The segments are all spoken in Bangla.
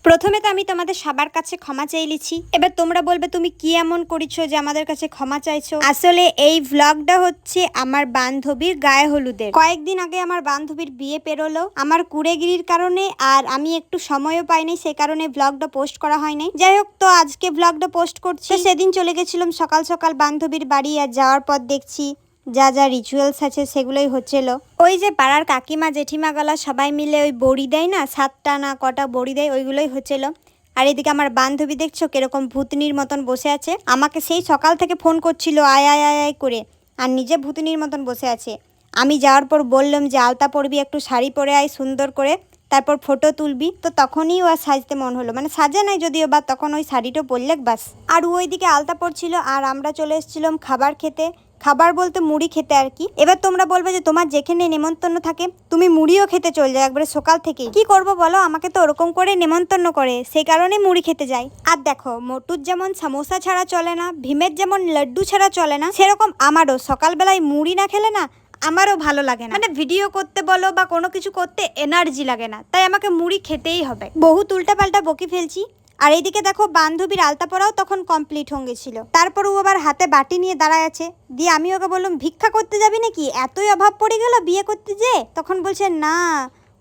প্রথমে তো আমি তোমাদের সবার কাছে ক্ষমা চাইলিছি। এবার তোমরা বলবে তুমি কি এমন করেছো যে আমাদের কাছে ক্ষমা চাইছো। আসলে এই ভ্লগটা হচ্ছে আমার বান্ধবীর গায়ে হলুদের। কয়েকদিন আগে আমার বান্ধবীর বিয়ে পেরোলো আমার কুড়েগিরির কারণে, আর আমি একটু সময়ও পাইনি, সে কারণে ভ্লগটা পোস্ট করা হয়নি। যাই হোক, তো আজকে ভ্লগটা পোস্ট করছি। সেদিন চলে গেছিলাম সকাল সকাল বান্ধবীর বাড়ি, আর যাওয়ার পর দেখছি যা যা রিচুয়ালস আছে সেগুলোই হচ্ছিল। ওই যে পাড়ার কাকিমা জেঠিমা গলা সবাই মিলে ওই বড়ি দেয় না, 7টা না কটা বড়ি দেয়, ওইগুলোই হচ্ছিল। আর এদিকে আমার বান্ধবী দেখছো কিরকম ভূতনির মতন বসে আছে, আমাকে সেই সকাল থেকে ফোন করছিল আয় আয় আয় আয় করে, আর নিজে ভূতনির মতন বসে আছে। আমি যাওয়ার পর বললাম যে আলতা পরবি, একটু শাড়ি পরে আয় সুন্দর করে, তারপর ফটো তুলবি। তো তখনই ও সাজতে মন হলো, মানে সাজে নাই যদিও বা, তখন ওই শাড়িটা পরলে বাস। আর ওইদিকে আলতা পরছিল, আর আমরা চলে এসেছিলাম খাবার খেতে। খাবার বলতে মুড়ি খেতে আর কি। এবার তোমরা বলবে যে তোমার যেখানে নেমন্তন্ন থাকে তুমি মুড়িও খেতে চলে যাও একবারে সকাল থেকে। কি করব বলো, আমাকে তো ওরকম করে নেমন্তন্ন করে, সেই কারণে মুড়ি খেতে যাই। আর দেখো, মোটুর যেমন সমোসা ছাড়া চলে না, ভীমের যেমন লাড্ডু ছাড়া চলে না, সেরকম আমারও সকালবেলায় মুড়ি না খেলে না আমারও ভালো লাগে না। মানে ভিডিও করতে বলো বা কোনো কিছু করতে এনার্জি লাগে না, তাই আমাকে মুড়ি খেতেই হবে। বহুত উল্টাপাল্টা বকি ফেলছি। আর এইদিকে দেখো বান্ধবীর আলতা পরাও তখন কমপ্লিট হয়ে গেছিল। তারপর ও আবার হাতে বাটি নিয়ে দাঁড়ায় আছে। দিয়ে আমি ওকে বললাম ভিক্ষা করতে যাবি নাকি, এতই অভাব পড়ে গেল বিয়ে করতে যে। তখন বলছে না,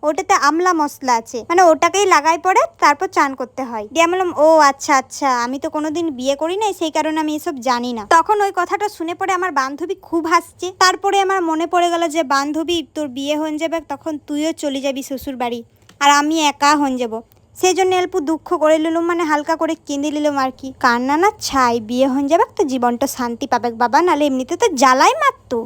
ওটাতে আমলা মশলা আছে, মানে ওটাকেই লাগাই পড়ে তারপর চান করতে হয়। দিয়ে আমি বললাম ও আচ্ছা আচ্ছা, আমি তো কোনোদিন বিয়ে করি নাই, সেই কারণে আমি এসব জানি না। তখন ওই কথাটা শুনে পড়ে আমার বান্ধবী খুব হাসছে। তারপরে আমার মনে পড়ে গেল যে বান্ধবী তোর বিয়ে হয়ে যাবে, তখন তুইও চলে যাবি শ্বশুর বাড়ি, আর আমি একা হয়ে যাবো। সেই জন্য অল্প দুঃখ করে নিলাম, মানে হালকা করে কেঁদে নিলাম আর কি। কান্না না ছাই, বিয়ে হয়ে যাবে তো জীবনটা শান্তি পাবে বাবা, নাহলে এমনিতে তো জ্বালাই মারতো।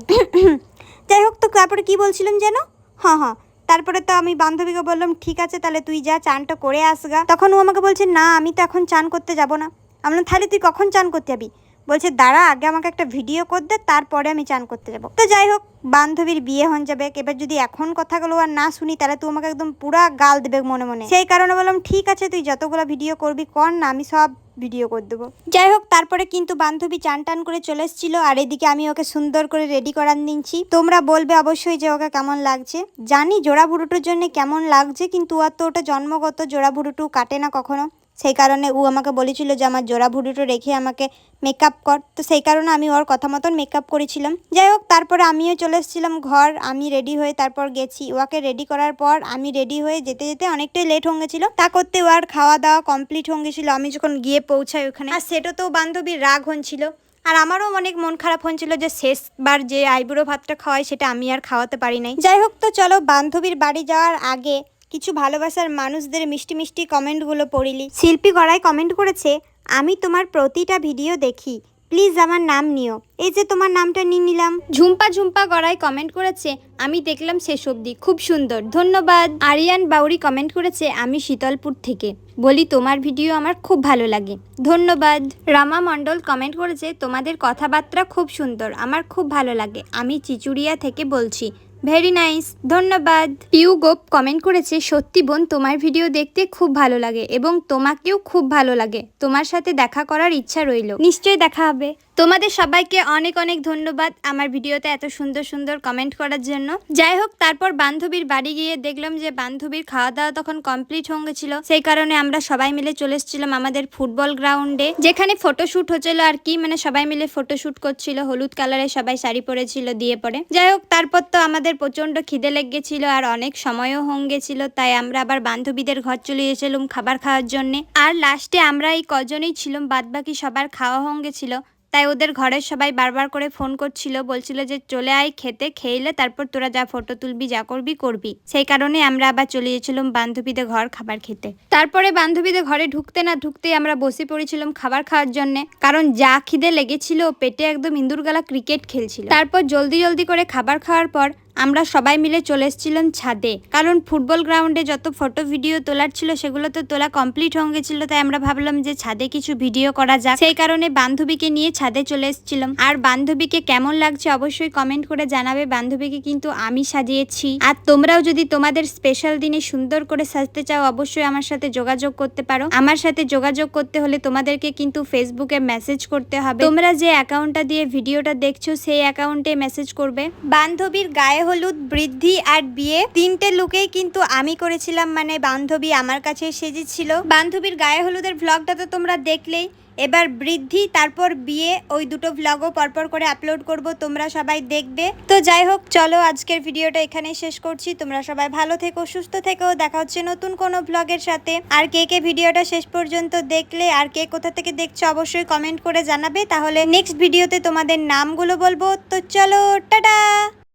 যাই হোক, তো তারপরে কি বলছিলাম যেন, হ্যাঁ, তারপরে তো আমি বান্ধবীকে বললাম ঠিক আছে তাহলে তুই যা চানটা করে আসগা। তখন ও আমাকে বলছে না আমি তো এখন চান করতে যাব না। আমি বললাম তাহলে তুই কখন চান করতে যাবি? বলছে দাঁড়া আগে আমাকে একটা ভিডিও কর দে, তারপরে আমি চান করতে যাবো। তো যাই হোক, বান্ধবীর বিয়ে হয়ে যাবে, এবার যদি এখন কথাগুলো আর না শুনি তাহলে তুই আমাকে একদম পুরা গাল দেবে মনে মনে। সেই কারণে বললাম ঠিক আছে তুই যতগুলো ভিডিও করবি কর না, আমি সব ভিডিও করে দেবো। যাই হোক, তারপরে কিন্তু বান্ধবী চান টান করে চলে এসেছিল, আর এদিকে আমি ওকে সুন্দর করে রেডি করার নিচ্ছি। তোমরা বলবে অবশ্যই যে ওকে কেমন লাগছে। জানি জোড়া ভুরুটোর জন্য কেমন লাগছে, কিন্তু আর তো ওটা জন্মগত, জোড়া ভুরুটু কাটে না কখনো। সেই কারণে ও আমাকে বলেছিল যে আমার জোড়া ভুরুটো রেখে আমাকে মেকআপ কর, তো সেই কারণে আমি ওর কথা মতন মেকআপ করেছিলাম। যাই হোক, তারপরে আমিও চলে এসেছিলাম ঘর। আমি রেডি হয়ে তারপর গেছি, ওকে রেডি করার পর আমি রেডি হয়ে যেতে যেতে অনেকটাই লেট হয়ে গেছিলো। তা করতে ওর খাওয়া দাওয়া কমপ্লিট হয়ে গেছিলো আমি যখন গিয়ে পৌঁছাই ওখানে। আর সেটাতেও বান্ধবীর রাগ হচ্ছিল, আর আমারও অনেক মন খারাপ হচ্ছিল যে শেষবার যে আইবুড়ো ভাতটা খাওয়াই সেটা আমি আর খাওয়াতে পারি নাই। যাই হোক, তো চলো বান্ধবীর বাড়ি যাওয়ার আগে কিছু ভালোবাসার মানুষদের মিষ্টি মিষ্টি কমেন্টগুলো পড়িলি। শিল্পী গড়াই কমেন্ট করেছে, আমি তোমার প্রতিটা ভিডিও দেখি, প্লিজ আমার নাম নিও। এই যে তোমার নামটা নিয়ে নিলাম। ঝুম্পা ঝুম্পা গড়াই কমেন্ট করেছে, আমি দেখলাম শেষ অবধি, খুব সুন্দর, ধন্যবাদ। আরিয়ান বাউরি কমেন্ট করেছে, আমি শীতলপুর থেকে, বলি তোমার ভিডিও আমার খুব ভালো লাগে, ধন্যবাদ। রামা মণ্ডল কমেন্ট করেছে, তোমাদের কথাবার্তা খুব সুন্দর, আমার খুব ভালো লাগে, আমি চিচুড়িয়া থেকে বলছি, ভেরি নাইস, ধন্যবাদ। পিউ গোপ কমেন্ট করেছে, সত্যি বোন তোমার ভিডিও দেখতে খুব ভালো লাগে এবং তোমাকেও খুব ভালো লাগে, তোমার সাথে দেখা করার ইচ্ছা রইল, নিশ্চয়ই দেখা হবে। তোমাদের সবাইকে অনেক অনেক ধন্যবাদ আমার ভিডিওতে এত সুন্দর সুন্দর কমেন্ট করার জন্য। যাই হোক, তারপর বান্ধবীর বাড়ি গিয়ে দেখলাম যে বান্ধবীর খাওয়া দাওয়া তখন কমপ্লিট হয়ে গেছিল। সেই কারণে আমরা সবাই মিলে চলে এসেছিলাম আমাদের ফুটবল গ্রাউন্ডে, যেখানে ফটোশুট হচ্ছিল আর কি, মানে সবাই মিলে ফটোশুট করছিল, হলুদ কালারে সবাই শাড়ি পরেছিল দিয়ে পরে। যাই হোক, তারপর তো আমাদের প্রচন্ড খিদে লেগেছিল আর অনেক সময়ও হয়ে গেছিল, তাই আমরা আবার বান্ধবীদের ঘর চলে এসেছিলাম খাবার খাওয়ার জন্য। আর লাস্টে আমরা এই কজনই ছিলাম, বাদবাকি সবার খাওয়া হয়ে গেছিল, তাই ওদের ঘরের সবাই বারবার করে ফোন করছিল, বলছিল যে চলে আয় খেতে, খেইলে তারপর তোরা যা ফটো তুলবি যা করবি করবি। সেই কারণে আমরা আবার চলে গেছিলাম বান্ধবীদের ঘর খাবার খেতে। তারপরে বান্ধবীদের ঘরে ঢুকতে না ঢুকতেই আমরা বসে পড়েছিলাম খাবার খাওয়ার জন্য, কারণ যা খিদে লেগেছিল পেটে একদম ইঁদুরগালা ক্রিকেট খেলছিল। তারপর জলদি জলদি করে খাবার খাওয়ার পর আমরা সবাই মিলে চলে এসেছিলাম ছাদে, কারণ ফুটবল গ্রাউন্ডে যত ফটো ভিডিও তোলার ছিল সেগুলো তো তোলা কমপ্লিট হয়ে গেছিল, তাই আমরা ভাবলাম যে ছাদে কিছু ভিডিও করা যাক। সেই কারণে বান্ধবীকে নিয়ে ছাদে চলে এসেছিলাম। আর বান্ধবীকে কেমন লাগছে অবশ্যই কমেন্ট করে জানাবে। বান্ধবীকে কিন্তু আমি সাজিয়েছি, আর তোমরাও যদি তোমাদের স্পেশাল দিনে সুন্দর করে সাজতে চাও অবশ্যই আমার সাথে যোগাযোগ করতে পারো। আমার সাথে যোগাযোগ করতে হলে তোমাদেরকে কিন্তু ফেসবুকে মেসেজ করতে হবে। তোমরা যে অ্যাকাউন্টটা দিয়ে ভিডিওটা দেখছো সেই অ্যাকাউন্টে মেসেজ করবে। বান্ধবীর গায়ে গায়ে হলুদ, বৃদ্ধি আর বিয়ে তিনটে লুকেই কিন্তু আমি করেছিলাম, মানে বান্ধবী আমার কাছে সেজেছিল। বান্ধবীর গায়ে হলুদের ভ্লগটা তো তোমরা দেখলেই। এবার বৃদ্ধি তারপর বিয়ে, ওই দুটো ভ্লগও পরপর করে আপলোড করব, তোমরা সবাই দেখবে। তো যাই হোক, চলো আজকের ভিডিওটা এখানেই শেষ করছি। তোমরা সবাই ভালো থেকো, সুস্থ থেকো, দেখা হচ্ছে নতুন কোনো ভ্লগের সাথে। আর কে কে ভিডিওটা শেষ পর্যন্ত দেখলে আর কে কোথা থেকে দেখছো অবশ্যই কমেন্ট করে জানাবে, তাহলে নেক্সট ভিডিওতে তোমাদের নামগুলো বলবো। তো চলো, টাটা।